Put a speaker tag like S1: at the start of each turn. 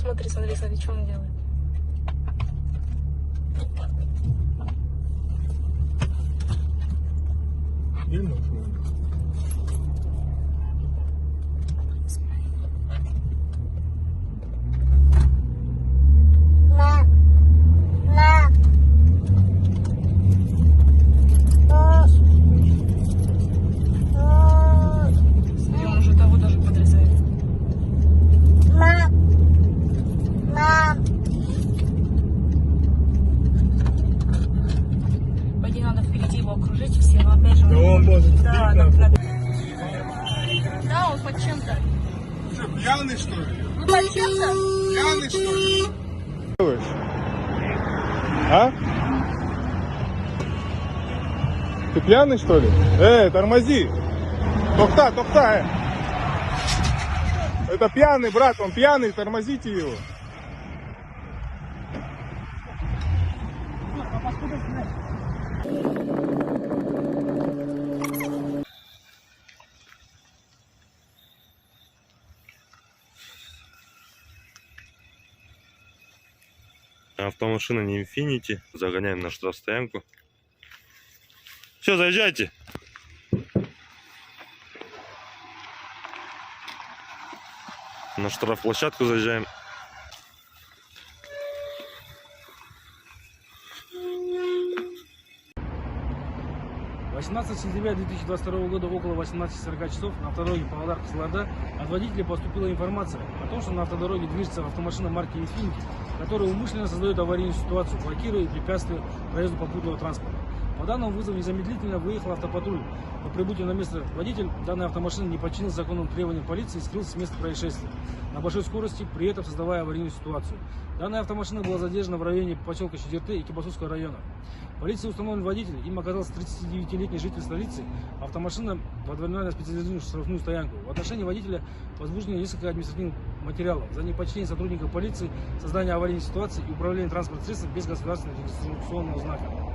S1: смотри, смотри, смотри, что он делает. И он уже того даже подрезает. Пойди, надо впереди его окружить все, но опять же...
S2: Да он может
S1: Да, да, он под чем-то.
S2: Что, пьяный что ли?
S1: Ну под чем-то?
S2: Пьяный что ли? А? Ты пьяный что ли? Тормози! Тохта, тохта! Это пьяный, брат, он пьяный, тормозите его.
S3: Автомашина не Infiniti. Загоняем на штрафстоянку. Все, заезжайте. На штрафплощадку заезжаем.
S4: сентября 2022 года около 18:40 часов на автодороге Павлодар-Кызылорда от водителя поступила информация о том, что на автодороге движется автомашина марки Infiniti, которая умышленно создает аварийную ситуацию, блокируя и препятствуя проезду попутного транспорта. По данному вызову незамедлительно выехал автопатруль. По прибытию на место водитель данной автомашины не подчинился законным требованиям полиции и скрылся с места происшествия на большой скорости, при этом создавая аварийную ситуацию. Данная автомашина была задержана в районе поселка Чедерты и Кибасовского района. Полиции установлен водитель, им оказался 39-летний житель столицы. Автомашина водворена на специализированную штрафную стоянку. В отношении водителя возбуждено несколько административных материалов за неподчинение сотрудников полиции, создание аварийной ситуации и управление транспортным средством без государственного регистрационного знака.